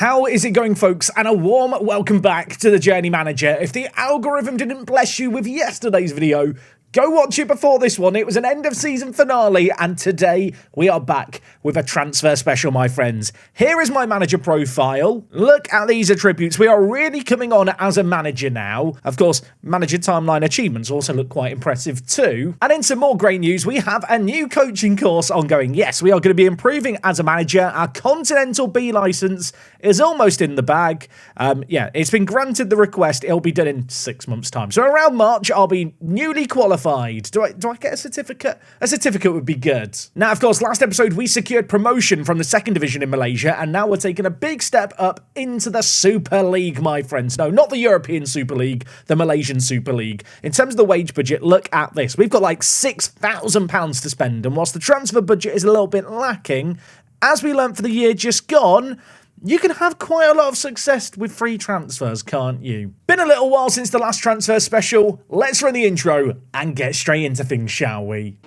How is it going, folks? And a warm welcome back to the Journey Manager. If the algorithm didn't bless you with yesterday's video, go watch it before this one. It was an end of season finale, and today we are back with a transfer special, my friends. Here is my manager profile. Look at these attributes. We are really coming on as a manager now. Of course, manager timeline achievements also look quite impressive too. And in some more great news, we have a new coaching course ongoing. Yes, we are going to be improving as a manager. Our Continental B license is almost in the bag. Yeah, it's been granted the request. It'll be done in 6 months' time. So around March, I'll be newly qualified. Do I get a certificate? A certificate would be good. Now, of course, last episode we secured promotion from the second division in Malaysia, and now we're taking a big step up into the Super League, my friends. No, not the European Super League, the Malaysian Super League. In terms of the wage budget, look at this. We've got like £6,000 to spend, and whilst the transfer budget is a little bit lacking, as we learnt for the year just gone, you can have quite a lot of success with free transfers, can't you? Been a little while since the last transfer special. Let's run the intro and get straight into things, shall we?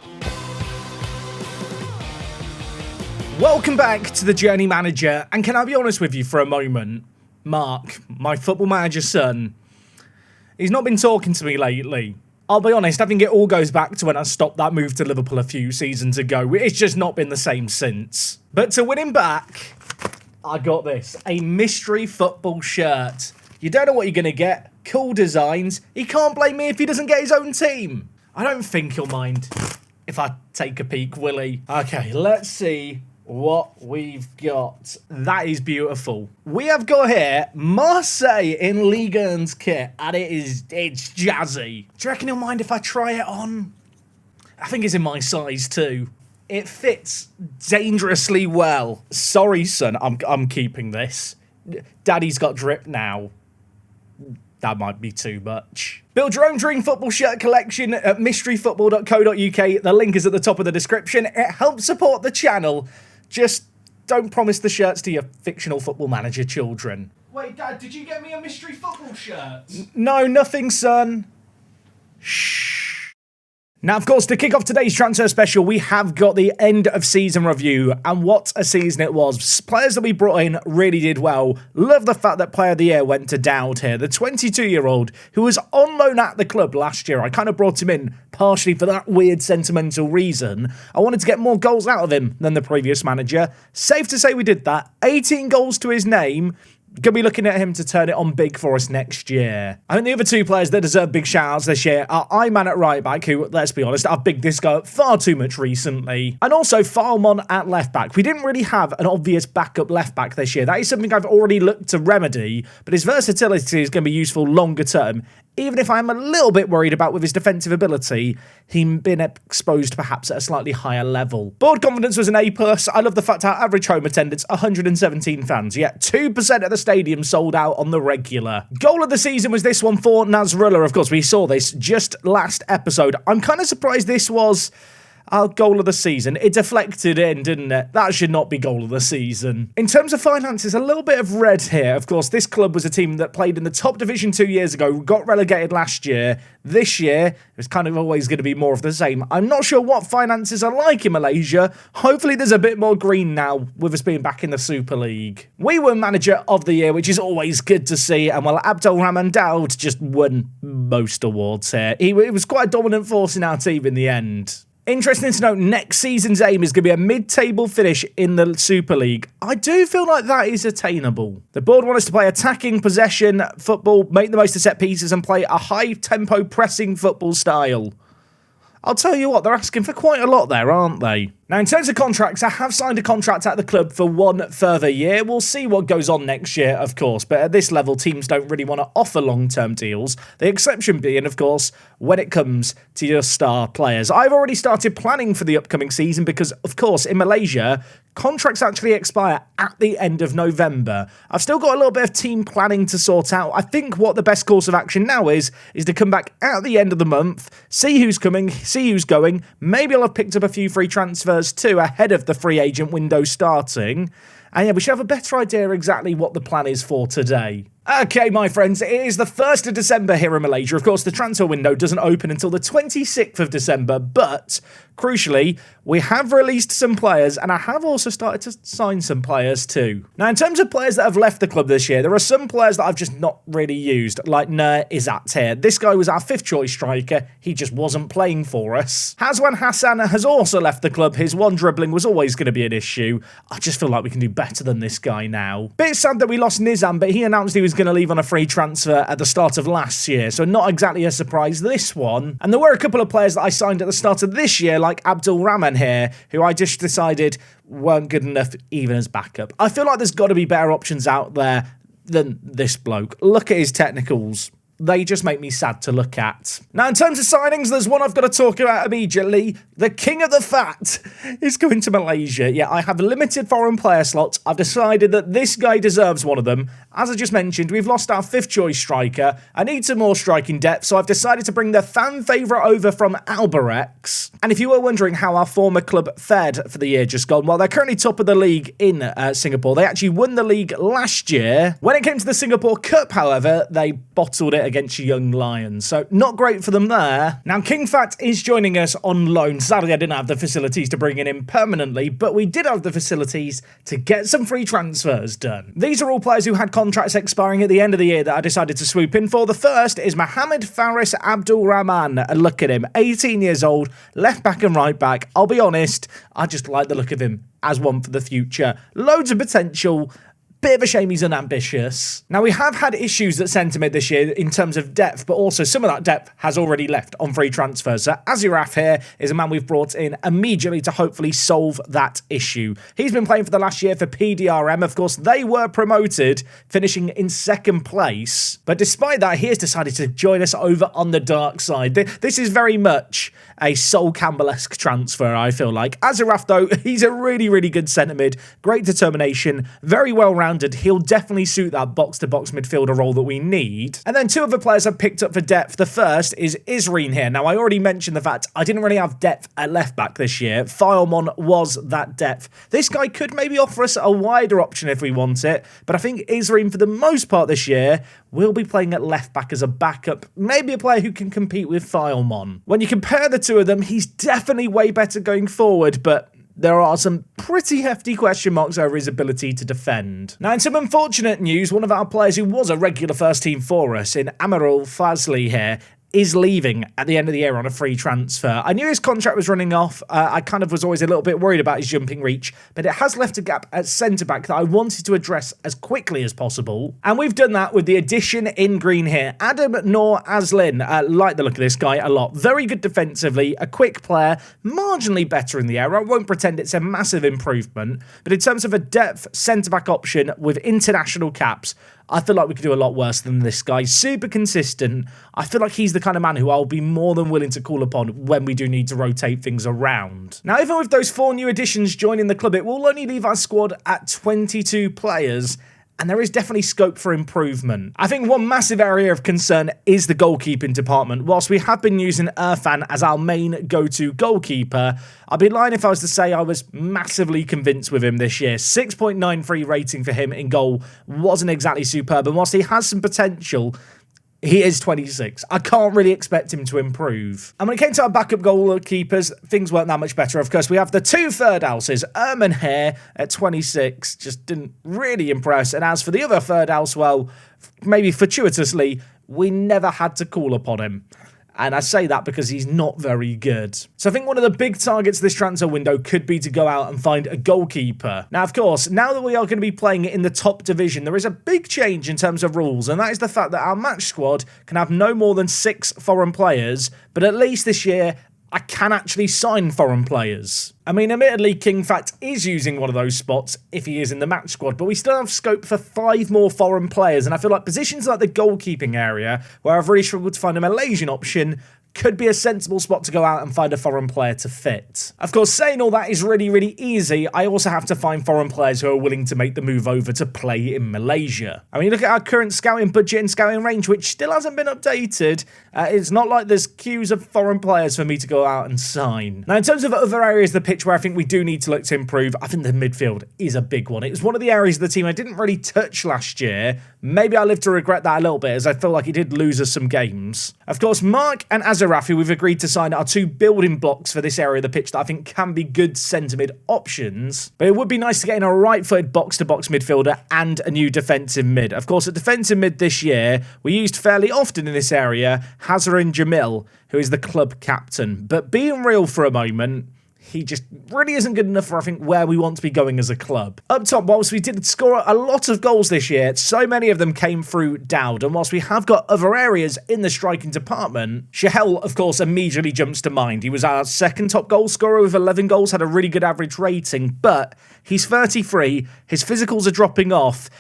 Welcome back to the Journey Manager, and can I be honest with you for a moment? Mark, my football manager's son, he's not been talking to me lately. I'll be honest, I think it all goes back to when I stopped that move to Liverpool a few seasons ago. It's just not been the same since. But to win him back, I got this, a mystery football shirt. You don't know what you're going to get. Cool designs. He can't blame me if he doesn't get his own team. I don't think he'll mind if I take a peek, will he? Okay, let's see what we've got. That is beautiful. We have got here Marseille in Ligue 1's kit, and it's jazzy. Do you reckon he'll mind if I try it on? I think it's in my size too. It fits dangerously well. Sorry, son, I'm keeping this. Daddy's got drip now. That might be too much. Build your own dream football shirt collection at mysteryfootball.co.uk. The link is at the top of the description. It helps support the channel. Just don't promise the shirts to your fictional football manager children. Wait, Dad, did you get me a mystery football shirt? No, nothing, son. Shh. Now, of course, to kick off today's transfer special, we have got the end of season review, and what a season it was. Players that we brought in really did well. Love the fact that Player of the Year went to Dowd here, the 22-year-old who was on loan at the club last year. I kind of brought him in partially for that weird sentimental reason. I wanted to get more goals out of him than the previous manager. Safe to say we did that. 18 goals to his name. Going to be looking at him to turn it on big for us next year. I think the other two players that deserve big shout-outs this year are Iman at right back, who, let's be honest, I've bigged this guy up far too much recently. And also Falmon at left back. We didn't really have an obvious backup left back this year. That is something I've already looked to remedy, but his versatility is going to be useful longer term. Even if I'm a little bit worried about with his defensive ability, him being exposed perhaps at a slightly higher level. Board confidence was an A+. I love the fact our average home attendance, 117 fans, yet 2% of the stadium sold out on the regular. Goal of the season was this one for Nasrullah. Of course, we saw this just last episode. I'm kind of surprised this was our goal of the season. It deflected in, didn't it? That should not be goal of the season. In terms of finances, a little bit of red here. Of course, this club was a team that played in the top division 2 years ago, got relegated last year. This year, it's kind of always going to be more of the same. I'm not sure what finances are like in Malaysia. Hopefully there's a bit more green now with us being back in the Super League. We were manager of the year, which is always good to see. And while Abdul Rahman Dowd just won most awards here, he was quite a dominant force in our team in the end. Interesting to note, next season's aim is going to be a mid-table finish in the Super League. I do feel like that is attainable. The board want us to play attacking possession football, make the most of set pieces, and play a high-tempo pressing football style. I'll tell you what, they're asking for quite a lot there, aren't they? Now, in terms of contracts, I have signed a contract at the club for 1 further year. We'll see what goes on next year, of course, but at this level, teams don't really want to offer long-term deals. The exception being, of course, when it comes to your star players. I've already started planning for the upcoming season because, of course, in Malaysia, contracts actually expire at the end of November. I've still got a little bit of team planning to sort out. I think what the best course of action now is to come back at the end of the month, see who's coming, see who's going. Maybe I'll have picked up a few free transfers too ahead of the free agent window starting. And yeah, we should have a better idea exactly what the plan is for today. Okay, my friends, it is the 1st of December here in Malaysia. Of course, the transfer window doesn't open until the 26th of December, but Crucially, we have released some players, and I have also started to sign some players too. Now, in terms of players that have left the club this year, there are some players that I've just not really used, like Nur Izzat here. This guy was our 5th choice striker. He just wasn't playing for us. Hazwan Hassan has also left the club. His one dribbling was always going to be an issue. I just feel like we can do better than this guy now. Bit sad that we lost Nizam, but he announced he was going to leave on a free transfer at the start of last year, so not exactly a surprise this one. And there were a couple of players that I signed at the start of this year, like Abdul Rahman here, who I just decided weren't good enough even as backup. I feel like there's got to be better options out there than this bloke. Look at his technicals. They just make me sad to look at. Now, in terms of signings, there's one I've got to talk about immediately. The king of the fat is going to Malaysia. Yeah, I have limited foreign player slots. I've decided that this guy deserves one of them. As I just mentioned, we've lost our 5th choice striker. I need some more striking depth, so I've decided to bring the fan favourite over from Albirex. And if you were wondering how our former club fared for the year just gone, well, they're currently top of the league in Singapore. They actually won the league last year. When it came to the Singapore Cup, however, they bottled it against Young Lions, so not great for them there. Now, King Fat is joining us on loan. Sadly, I didn't have the facilities to bring him in permanently, but we did have the facilities to get some free transfers done. These are all players who had contracts expiring at the end of the year that I decided to swoop in for. The first is Mohamed Faris Abdul Rahman, and look at him, 18 years old, left back and right back. I'll be honest, I just like the look of him as one for the future. Loads of potential. Bit of a shame he's unambitious. Now, we have had issues at centre mid this year in terms of depth, but also some of that depth has already left on free transfers. So Aziraf here is a man we've brought in immediately to hopefully solve that issue. He's been playing for the last year for PDRM. Of course, they were promoted, finishing in 2nd place. But despite that, he has decided to join us over on the dark side. This is very much a Sol Campbell-esque transfer, I feel like. Aziraf, though, he's a really, really good centre mid. Great determination, very well rounded. He'll definitely suit that box-to-box midfielder role that we need. And then 2 other players I've picked up for depth. The first is Isreen here. Now, I already mentioned the fact I didn't really have depth at left-back this year. Filemon was that depth. This guy could maybe offer us a wider option if we want it, but I think Isreen, for the most part this year, will be playing at left-back as a backup. Maybe a player who can compete with Filemon. When you compare the 2 of them, he's definitely way better going forward, but there are some pretty hefty question marks over his ability to defend. Now, in some unfortunate news, one of our players who was a regular first team for us in Amarul Fazli here is leaving at the end of the year on a free transfer. I knew his contract was running off. I kind of was always a little bit worried about his jumping reach, but it has left a gap at centre-back that I wanted to address as quickly as possible. And we've done that with the addition in green here. Adam Noor Aslin. Like the look of this guy a lot. Very good defensively, a quick player, marginally better in the air. I won't pretend it's a massive improvement, but in terms of a depth centre-back option with international caps, I feel like we could do a lot worse than this guy. Super consistent. I feel like he's the kind of man who I'll be more than willing to call upon when we do need to rotate things around. Now, even with those 4 new additions joining the club, it will only leave our squad at 22 players. And there is definitely scope for improvement. I think one massive area of concern is the goalkeeping department. Whilst we have been using Irfan as our main go-to goalkeeper, I'd be lying if I was to say I was massively convinced with him this year. 6.93 rating for him in goal wasn't exactly superb. And whilst he has some potential, he is 26. I can't really expect him to improve. And when it came to our backup goalkeepers, things weren't that much better. Of course, we have the 2 third houses. Erman here at 26 just didn't really impress. And as for the other third house, well, maybe fortuitously, we never had to call upon him. And I say that because he's not very good. So I think one of the big targets this transfer window could be to go out and find a goalkeeper. Now, of course, now that we are going to be playing in the top division, there is a big change in terms of rules, and that is the fact that our match squad can have no more than 6 foreign players, but at least this year, I can actually sign foreign players. I mean, admittedly, King Fat is using one of those spots if he is in the match squad, but we still have scope for 5 more foreign players, and I feel like positions like the goalkeeping area, where I've really struggled to find a Malaysian option, could be a sensible spot to go out and find a foreign player to fit. Of course, saying all that is really, really easy. I also have to find foreign players who are willing to make the move over to play in Malaysia. I mean, look at our current scouting budget and scouting range, which still hasn't been updated. It's not like there's queues of foreign players for me to go out and sign. Now, in terms of other areas of the pitch where I think we do need to look to improve, I think the midfield is a big one. It was one of the areas of the team I didn't really touch last year. Maybe I live to regret that a little bit, as I feel like he did lose us some games. Of course, Mark and Azar also, Rafi, we've agreed to sign our 2 building blocks for this area of the pitch that I think can be good centre-mid options. But it would be nice to get in a right-footed box-to-box midfielder and a new defensive mid. Of course, at defensive mid this year, we used fairly often in this area Hazard Jamil, who is the club captain. But being real for a moment, he just really isn't good enough for, I think, where we want to be going as a club. Up top, whilst we did score a lot of goals this year, so many of them came through Dowd. And whilst we have got other areas in the striking department, Shahel, of course, immediately jumps to mind. He was our second top goal scorer with 11 goals, had a really good average rating, but he's 33, his physicals are dropping off.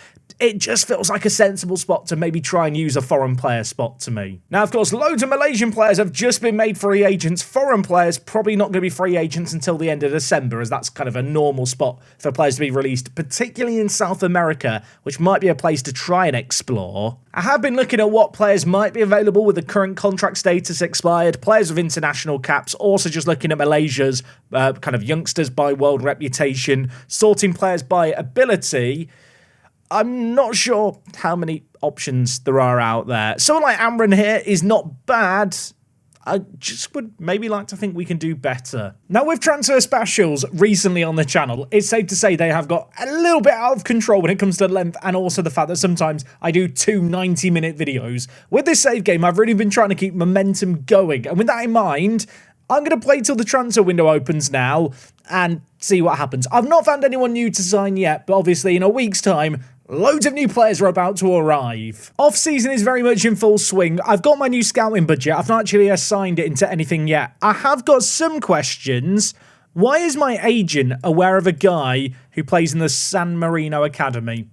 It just feels like a sensible spot to maybe try and use a foreign player spot to me. Now, of course, loads of Malaysian players have just been made free agents. Foreign players probably not going to be free agents until the end of December, as that's kind of a normal spot for players to be released, particularly in South America, which might be a place to try and explore. I have been looking at what players might be available with the current contract status expired, players with international caps, also just looking at Malaysia's kind of youngsters by world reputation, sorting players by ability. I'm not sure how many options there are out there. Someone like Amran here is not bad. I just would maybe like to think we can do better. Now, with transfer specials recently on the channel, it's safe to say they have got a little bit out of control when it comes to length, and also the fact that sometimes I do 2 90-minute videos. With this save game, I've really been trying to keep momentum going, and with that in mind, I'm going to play till the transfer window opens now and see what happens. I've not found anyone new to sign yet, but obviously in a week's time, loads of new players are about to arrive. Off-season is very much in full swing. I've got my new scouting budget. I've not actually assigned it into anything yet. I have got some questions. Why is my agent aware of a guy who plays in the San Marino Academy?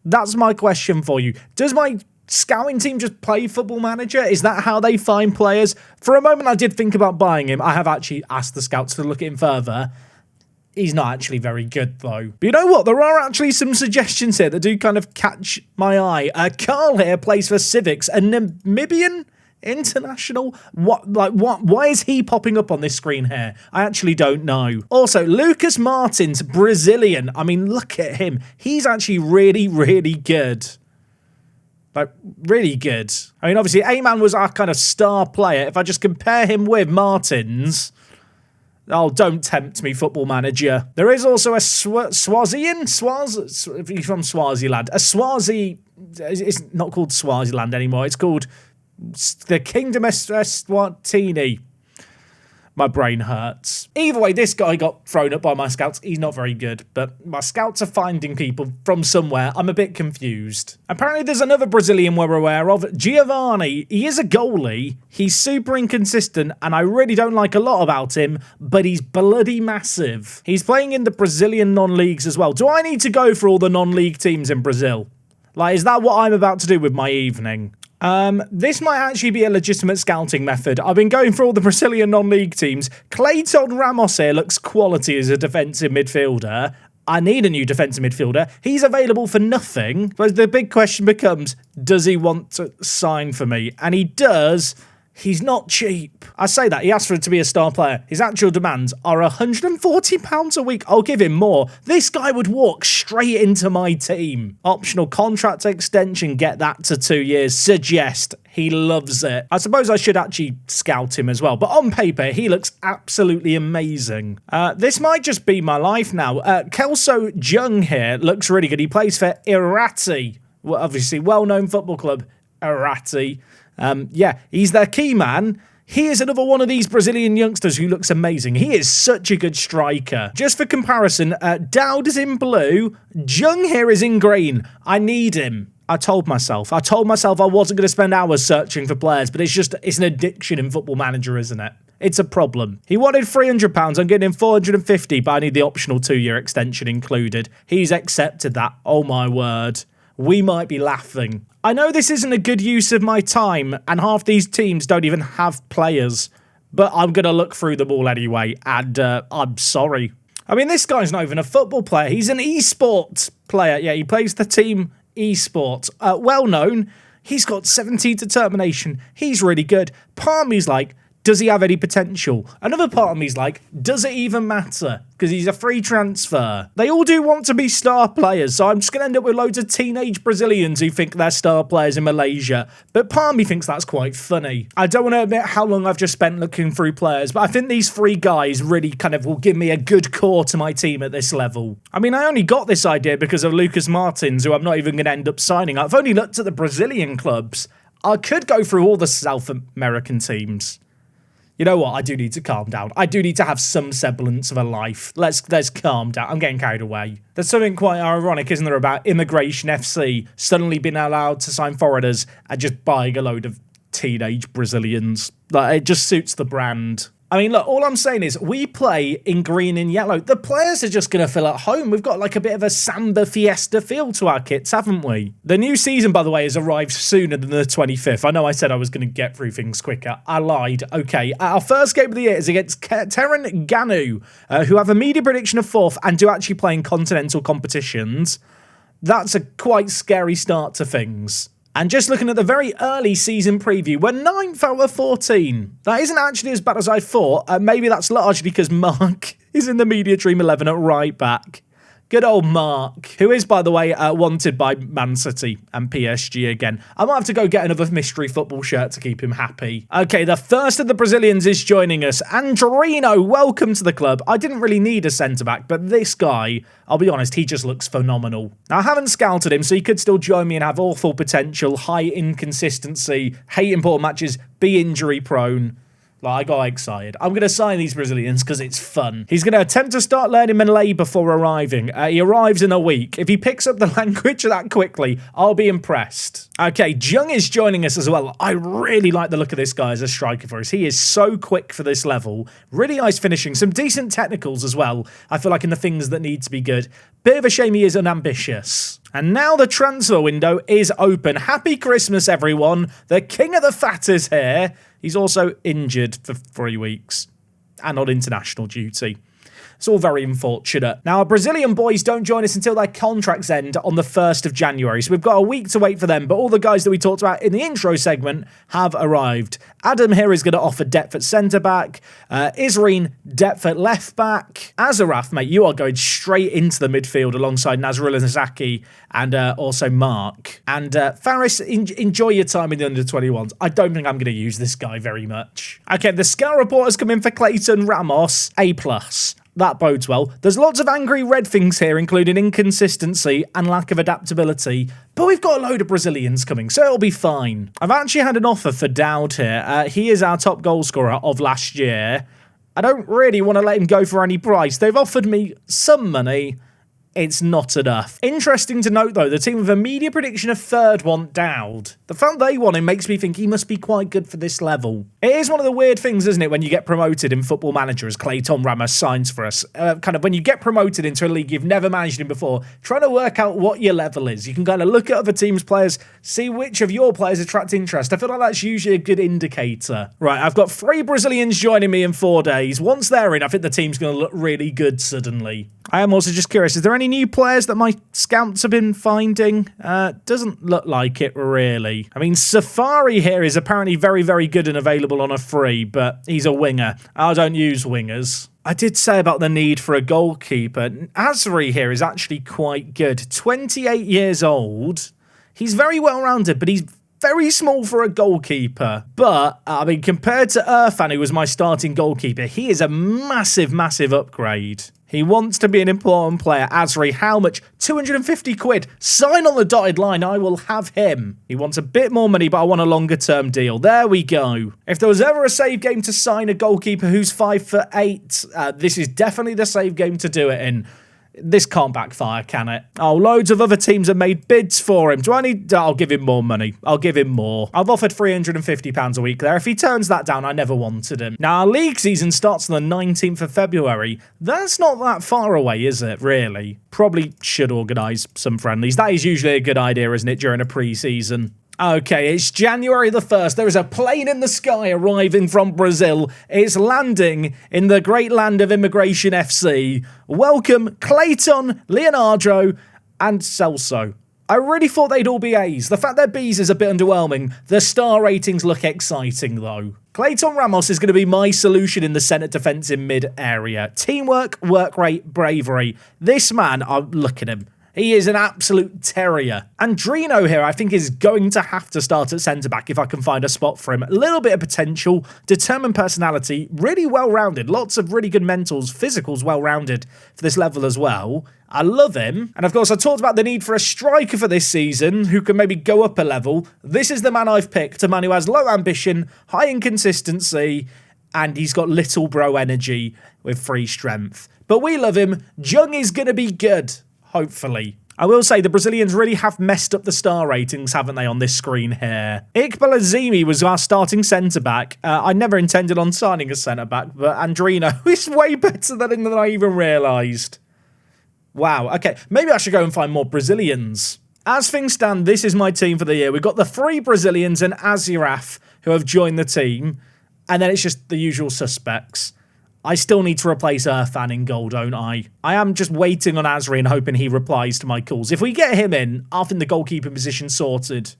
That's my question for you. Does my scouting team just play Football Manager? Is that how they find players? For a moment, I did think about buying him. I have actually asked the scouts to look at him further. He's not actually very good, though. But you know what? There are actually some suggestions here that do kind of catch my eye. Carl here plays for Civics, a Namibian international. Why is he popping up on this screen here? I actually don't know. Also, Lucas Martins, Brazilian. I mean, look at him. He's actually really, really good. Like, really good. I mean, obviously, Ayman was our kind of star player. If I just compare him with Martins... Oh, don't tempt me, Football Manager. There is also a Swazian? He's from Swaziland. A Swazi... It's not called Swaziland anymore. It's called the Kingdom of Eswatini. My brain hurts. Either way, this guy got thrown up by my scouts. He's not very good, but my scouts are finding people from somewhere. I'm a bit confused. Apparently, there's another Brazilian we're aware of, Giovanni. He is a goalie. He's super inconsistent, and I really don't like a lot about him, but he's bloody massive. He's playing in the Brazilian non-leagues as well. Do I need to go for all the non-league teams in Brazil? Like, is that what I'm about to do with my evening? This might actually be a legitimate scouting method. I've been going for all the Brazilian non-league teams. Clayton Ramos here looks quality as a defensive midfielder. I need a new defensive midfielder. He's available for nothing. But the big question becomes, does he want to sign for me? And he does. He's not cheap. I say that. He asked for it to be a star player. His actual demands are £140 a week. I'll give him more. This guy would walk straight into my team. Optional contract extension. Get that to 2 years. Suggest. He loves it. I suppose I should actually scout him as well. But on paper, he looks absolutely amazing. This might just be my life now. Kelso Jung here looks really good. He plays for Irati. Well, obviously, well-known football club. Irati. Yeah, he's their key man. He is another one of these Brazilian youngsters who looks amazing. He is such a good striker. Just for comparison, Dowd is in blue. Jung here is in green. I need him. I told myself I wasn't going to spend hours searching for players, but it's an addiction in Football Manager, isn't it? It's a problem. He wanted £300. I'm getting him £450, but I need the optional 2-year extension included. He's accepted that. Oh, my word. We might be laughing. I know this isn't a good use of my time, and half these teams don't even have players, but I'm going to look through them all anyway, and I'm sorry. I mean, this guy's not even a football player. He's an esports player. Yeah, he plays the team esports. Well known. He's got 17 determination. He's really good. Part of me's like, Does he have any potential? Another part of me is like, does it even matter? Because he's a free transfer. They all do want to be star players, so I'm just going to end up with loads of teenage Brazilians who think they're star players in Malaysia. But part of me thinks that's quite funny. I don't want to admit how long I've just spent looking through players, but I think these three guys really kind of will give me a good core to my team at this level. I mean, I only got this idea because of Lucas Martins, who I'm not even going to end up signing. I've only looked at the Brazilian clubs. I could go through all the South American teams. You know what? I do need to calm down. I do need to have some semblance of a life. Let's calm down. I'm getting carried away. There's something quite ironic, isn't there, about Immigration FC suddenly being allowed to sign foreigners and just buying a load of teenage Brazilians. Like, it just suits the brand. I mean, look, all I'm saying is we play in green and yellow. The players are just going to feel at home. We've got like a bit of a Samba Fiesta feel to our kits, haven't we? The new season, by the way, has arrived sooner than the 25th. I know I said I was going to get through things quicker. I lied. Okay, our first game of the year is against Terran Ganu, who have a media prediction of 4th and do actually play in continental competitions. That's a quite scary start to things. And just looking at the very early season preview, we're 9th out of 14. That isn't actually as bad as I thought. Maybe that's largely because Mark is in the Media Dream 11 at right back. Good old Mark, who is, by the way, wanted by Man City and PSG again. I might have to go get another mystery football shirt to keep him happy. Okay, the first of the Brazilians is joining us. Andrino, welcome to the club. I didn't really need a centre-back, but this guy, I'll be honest, he just looks phenomenal. Now, I haven't scouted him, so he could still join me and have awful potential, high inconsistency, hate important matches, be injury-prone. Like, I got excited. I'm going to sign these Brazilians because it's fun. He's going to attempt to start learning Malay before arriving. He arrives in a week. If he picks up the language that quickly, I'll be impressed. Okay, Jung is joining us as well. I really like the look of this guy as a striker for us. He is so quick for this level. Really nice finishing. Some decent technicals as well. I feel like in the things that need to be good. Bit of a shame he is unambitious. And now the transfer window is open. Happy Christmas, everyone. The King of the Fat is here. He's also injured for 3 weeks and on international duty. It's all very unfortunate. Now, our Brazilian boys don't join us until their contracts end on the 1st of January, so we've got a week to wait for them, but all the guys that we talked about in the intro segment have arrived. Adam here is going to offer depth at centre-back. Isreen, depth at left-back. Azaraf, mate, you are going straight into the midfield alongside Nazrullah Nazaki and also Mark. And Faris, enjoy your time in the under-21s. I don't think I'm going to use this guy very much. Okay, the scout report has come in for Clayton Ramos, A+. That bodes well. There's lots of angry red things here, including inconsistency and lack of adaptability. But we've got a load of Brazilians coming, so it'll be fine. I've actually had an offer for Dowd here. He is our top goal scorer of last year. I don't really want to let him go for any price. They've offered me some money. It's not enough. Interesting to note, though, the team with a media prediction of 3rd want Dowd. The fact they want him makes me think he must be quite good for this level. It is one of the weird things, isn't it, when you get promoted in Football Manager, as Clayton Ramos signs for us. Kind of when you get promoted into a league you've never managed in before, trying to work out what your level is. You can kind of look at other teams' players, see which of your players attract interest. I feel like that's usually a good indicator. Right, I've got 3 Brazilians joining me in 4 days. Once they're in, I think the team's going to look really good suddenly. I am also just curious, is there any new players that my scouts have been finding? Doesn't look like it, really. I mean, Safari here is apparently very, very good and available on a free, but he's a winger. I don't use wingers. I did say about the need for a goalkeeper. Azri here is actually quite good. 28 years old. He's very well-rounded, but he's very small for a goalkeeper. But, I mean, compared to Irfan, who was my starting goalkeeper, he is a massive, massive upgrade. He wants to be an important player. Azri, how much? 250 quid. Sign on the dotted line. I will have him. He wants a bit more money, but I want a longer-term deal. There we go. If there was ever a save game to sign a goalkeeper who's 5'8", this is definitely the save game to do it in. This can't backfire, can it? Oh, loads of other teams have made bids for him. Do I need... I'll give him more money. I'll give him more. I've offered £350 a week there. If he turns that down, I never wanted him. Now, our league season starts on the 19th of February. That's not that far away, is it, really? Probably should organise some friendlies. That is usually a good idea, isn't it, during a pre-season? Okay, it's January the 1st. There is a plane in the sky arriving from Brazil. It's landing in the great land of Immigration FC. Welcome, Clayton, Leonardo, and Celso. I really thought they'd all be A's. The fact they're B's is a bit underwhelming. The star ratings look exciting, though. Clayton Ramos is going to be my solution in the centre defence in mid-area. Teamwork, work rate, bravery. This man, look at him. He is an absolute terrier. Andrino here, I think, is going to have to start at centre-back if I can find a spot for him. A little bit of potential, determined personality, really well-rounded. Lots of really good mentals, physicals well-rounded for this level as well. I love him. And of course, I talked about the need for a striker for this season who can maybe go up a level. This is the man I've picked, a man who has low ambition, high inconsistency, and he's got little bro energy with free strength. But we love him. Jung is going to be good. Hopefully. I will say the Brazilians really have messed up the star ratings, haven't they, on this screen here? Iqbal Azimi was our starting centre-back. I never intended on signing a centre-back, but Andrino is way better than him than I even realised. Wow, okay. Maybe I should go and find more Brazilians. As things stand, this is my team for the year. We've got the 3 Brazilians and Aziraf who have joined the team, and then it's just the usual suspects. I still need to replace Irfan in goal, don't I? I am just waiting on Azri and hoping he replies to my calls. If we get him in, I think the goalkeeping position sorted.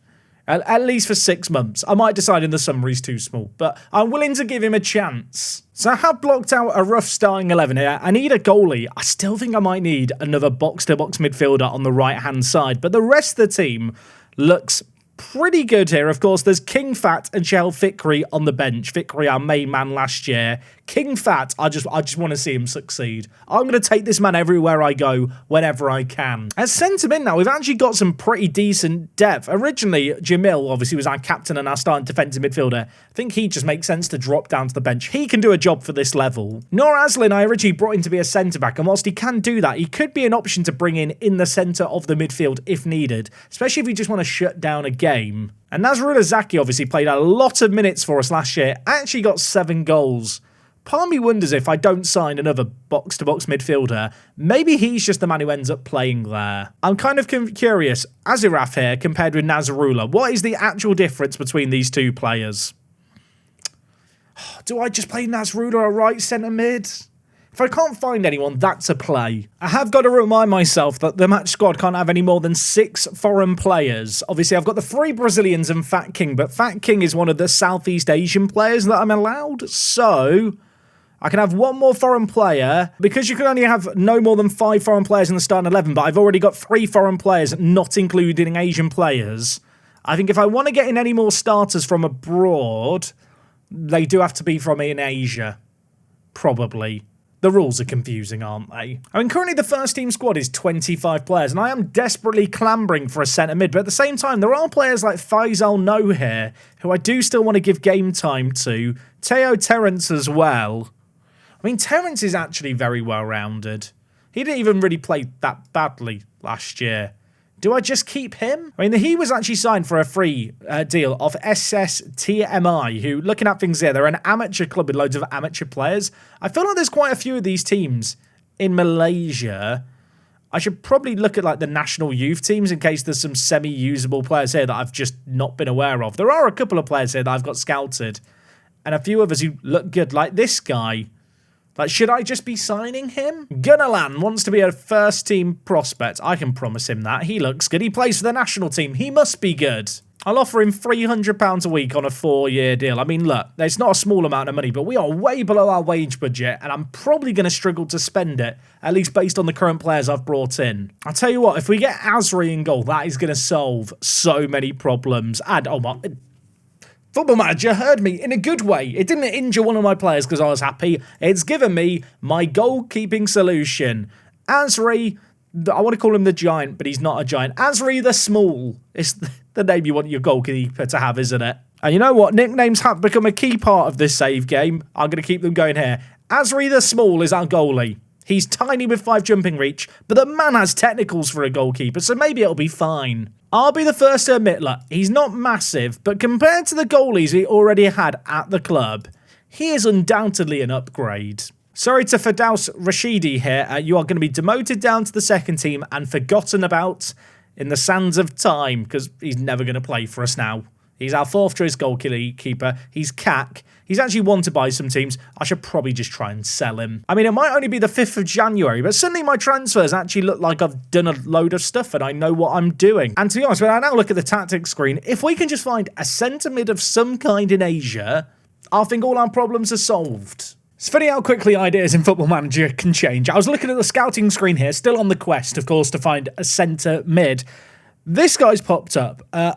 At least for 6 months. I might decide in the summer he's too small, but I'm willing to give him a chance. So I have blocked out a rough starting 11 here. I need a goalie. I still think I might need another box-to-box midfielder on the right-hand side, but the rest of the team looks pretty good here. Of course, there's King Fat and Chel Fikri on the bench. Fikri, our main man last year. King Fat, I just want to see him succeed. I'm going to take this man everywhere I go, whenever I can. As centre mid now, we've actually got some pretty decent depth. Originally, Jamil, obviously, was our captain and our starting defensive midfielder. I think he just makes sense to drop down to the bench. He can do a job for this level. Noor Aslin, I originally brought in to be a centre-back, and whilst he can do that, he could be an option to bring in the centre of the midfield if needed, especially if you just want to shut down a game. And Nazrullah Zaki obviously played a lot of minutes for us last year, actually got 7 goals. Part of me wonders if I don't sign another box-to-box midfielder, maybe he's just the man who ends up playing there. I'm kind of curious, Aziraf here compared with Nazrullah, what is the actual difference between these two players? Do I just play Nazrullah at right centre mid? If I can't find anyone, that's a play. I have got to remind myself that the match squad can't have any more than 6 foreign players. Obviously, I've got the 3 Brazilians and Fat King, but Fat King is one of the Southeast Asian players that I'm allowed. So I can have 1 more foreign player. Because you can only have no more than 5 foreign players in the starting 11, but I've already got 3 foreign players, not including Asian players. I think if I want to get in any more starters from abroad, they do have to be from in Asia. Probably. The rules are confusing, aren't they? I mean, currently the first team squad is 25 players, and I am desperately clambering for a centre mid, but at the same time, there are players like Faisal No here, who I do still want to give game time to. Teo Terence as well. I mean, Terence is actually very well-rounded. He didn't even really play that badly last year. Do I just keep him? I mean, he was actually signed for a free deal of SSTMI, who, looking at things here, they're an amateur club with loads of amateur players. I feel like there's quite a few of these teams in Malaysia. I should probably look at, like, the national youth teams in case there's some semi-usable players here that I've just not been aware of. There are a couple of players here that I've got scouted, and a few others who look good, like this guy. Like, should I just be signing him? Gunalan wants to be a first-team prospect. I can promise him that. He looks good. He plays for the national team. He must be good. I'll offer him £300 a week on a 4-year deal. I mean, look, it's not a small amount of money, but we are way below our wage budget, and I'm probably going to struggle to spend it, at least based on the current players I've brought in. I'll tell you what, if we get Azri in goal, that is going to solve so many problems. And, oh my... Football Manager heard me in a good way. It didn't injure one of my players because I was happy. It's given me my goalkeeping solution. Azri, I want to call him the Giant, but he's not a giant. Azri the Small. It's the name you want your goalkeeper to have, isn't it? And you know what? Nicknames have become a key part of this save game. I'm going to keep them going here. Azri the Small is our goalie. He's tiny with 5 jumping reach, but the man has technicals for a goalkeeper, so maybe it'll be fine. I'll be the first to admit, look, he's not massive, but compared to the goalies he already had at the club, he is undoubtedly an upgrade. Sorry to Firdaus Rashidi here, you are going to be demoted down to the second team and forgotten about in the sands of time, because he's never going to play for us now. He's our 4th choice goalkeeper. He's CAC. He's actually wanted by some teams. I should probably just try and sell him. I mean, it might only be the 5th of January, but suddenly my transfers actually look like I've done a load of stuff and I know what I'm doing. And to be honest, when I now look at the tactics screen, if we can just find a centre mid of some kind in Asia, I think all our problems are solved. It's funny how quickly ideas in Football Manager can change. I was looking at the scouting screen here, still on the quest, of course, to find a centre mid. This guy's popped up. Is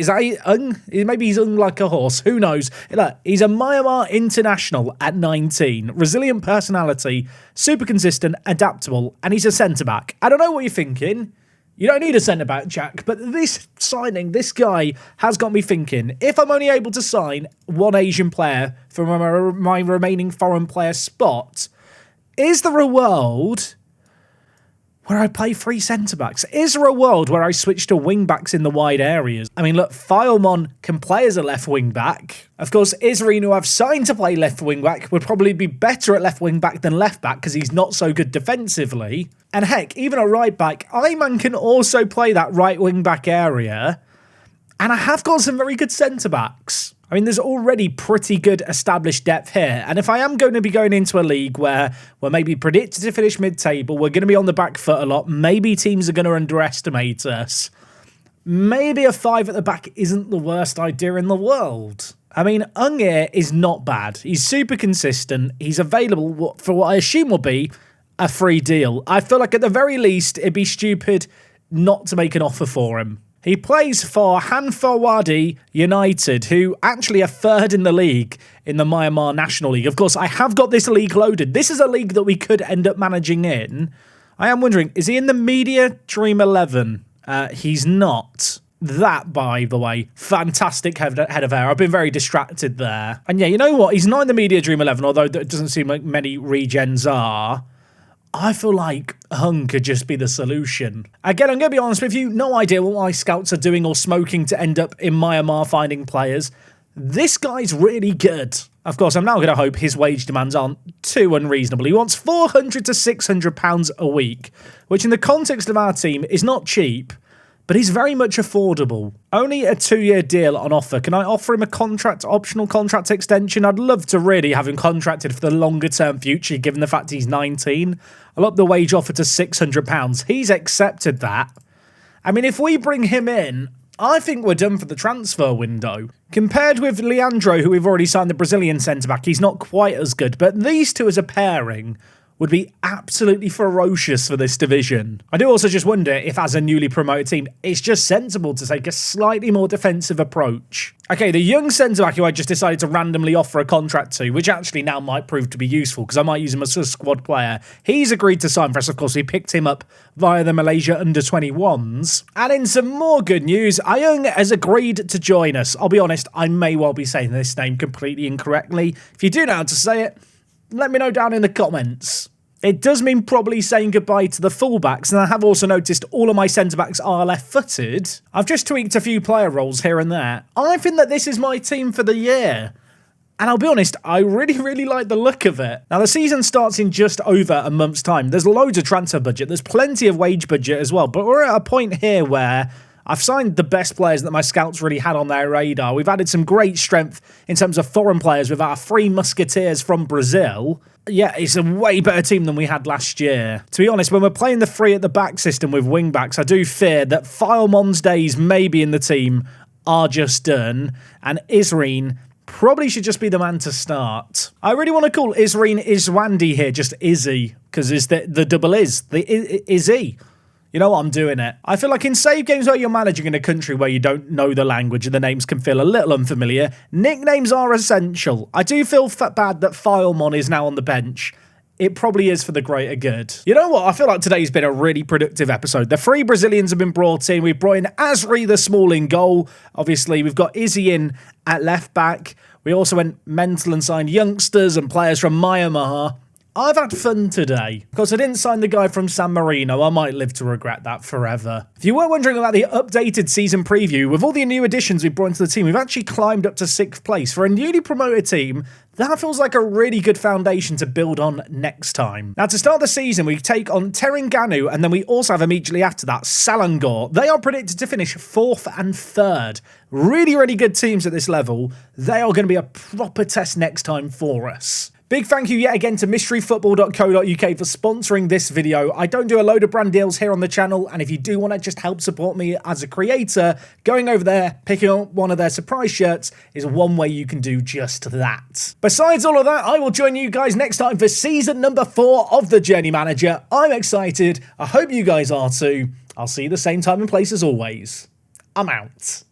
that maybe he's like a horse, who knows. Look, he's a Myanmar international at 19, resilient personality, super consistent, adaptable, and he's a centre-back. I don't know what you're thinking. You don't need a centre-back, Jack, but this signing, this guy has got me thinking, if I'm only able to sign one Asian player for my remaining foreign player spot, is there a world where I play 3 centre-backs? Is there a world where I switch to wing-backs in the wide areas? I mean, look, Filemon can play as a left wing-back. Of course, Israel, who I've signed to play left wing-back, would probably be better at left wing-back than left-back because he's not so good defensively. And heck, even a right-back, Ayman can also play that right wing-back area. And I have got some very good centre-backs. I mean, there's already pretty good established depth here. And if I am going to be going into a league where we're maybe predicted to finish mid-table, we're going to be on the back foot a lot, maybe teams are going to underestimate us, maybe a 5 at the back isn't the worst idea in the world. I mean, Ungir is not bad. He's super consistent. He's available for what I assume will be a free deal. I feel like at the very least, it'd be stupid not to make an offer for him. He plays for Hanfawadi United, who actually are 3rd in the league in the Myanmar National League. Of course, I have got this league loaded. This is a league that we could end up managing in. I am wondering, is he in the Media Dream 11? He's not. That, by the way, fantastic head of hair. I've been very distracted there. And yeah, you know what? He's not in the Media Dream 11, although it doesn't seem like many regens are. I feel like Hung could just be the solution. Again, I'm going to be honest with you, no idea what my scouts are doing or smoking to end up in Myanmar finding players. This guy's really good. Of course, I'm now going to hope his wage demands aren't too unreasonable. He wants £400 to £600 a week, which in the context of our team is not cheap, but he's very much affordable. Only a 2-year deal on offer. Can I offer him a optional contract extension? I'd love to really have him contracted for the longer term future, given the fact he's 19. I'll up the wage offer to £600. He's accepted that. I mean, if we bring him in, I think we're done for the transfer window. Compared with Leandro, who we've already signed, the Brazilian centre-back, he's not quite as good, but these two as a pairing would be absolutely ferocious for this division. I do also just wonder if, as a newly promoted team, it's just sensible to take a slightly more defensive approach. Okay, the young centre-back who I just decided to randomly offer a contract to, which actually now might prove to be useful because I might use him as a squad player, he's agreed to sign for us. Of course, we picked him up via the Malaysia under-21s. And in some more good news, Ayung has agreed to join us. I'll be honest, I may well be saying this name completely incorrectly. If you do know how to say it, let me know down in the comments. It does mean probably saying goodbye to the fullbacks, and I have also noticed all of my centre-backs are left-footed. I've just tweaked a few player roles here and there. I think that this is my team for the year. And I'll be honest, I really like the look of it. Now, the season starts in just over a month's time. There's loads of transfer budget. There's plenty of wage budget as well. But we're at a point here where I've signed the best players that my scouts really had on their radar. We've added some great strength in terms of foreign players with our 3 Musketeers from Brazil. Yeah, it's a way better team than we had last year. To be honest, when we're playing the 3 at the back system with wing-backs, I do fear that Filemon's days maybe in the team are just done, and Isreen probably should just be the man to start. I really want to call Isreen Iswandi here just Izzy, because it's the double is, the Izzy. You know what, I'm doing it. I feel like in save games where you're managing in a country where you don't know the language and the names can feel a little unfamiliar, nicknames are essential. I do feel bad that Filemon is now on the bench. It probably is for the greater good. You know what? I feel like today's been a really productive episode. The 3 Brazilians have been brought in. We've brought in Asri the Small in goal. Obviously, we've got Izzy in at left back. We also went mental and signed youngsters and players from Myanmar. I've had fun today. Of course, I didn't sign the guy from San Marino. I might live to regret that forever. If you were wondering about the updated season preview, with all the new additions we've brought into the team, we've actually climbed up to 6th place. For a newly promoted team, that feels like a really good foundation to build on next time. Now, to start the season, we take on Terengganu, and then we also have immediately after that Selangor. They are predicted to finish 4th and 3rd. Really, really good teams at this level. They are going to be a proper test next time for us. Big thank you yet again to mysteryfootball.co.uk for sponsoring this video. I don't do a load of brand deals here on the channel, and if you do want to just help support me as a creator, going over there, picking up one of their surprise shirts is one way you can do just that. Besides all of that, I will join you guys next time for season number 4 of The Journey Manager. I'm excited. I hope you guys are too. I'll see you the same time and place as always. I'm out.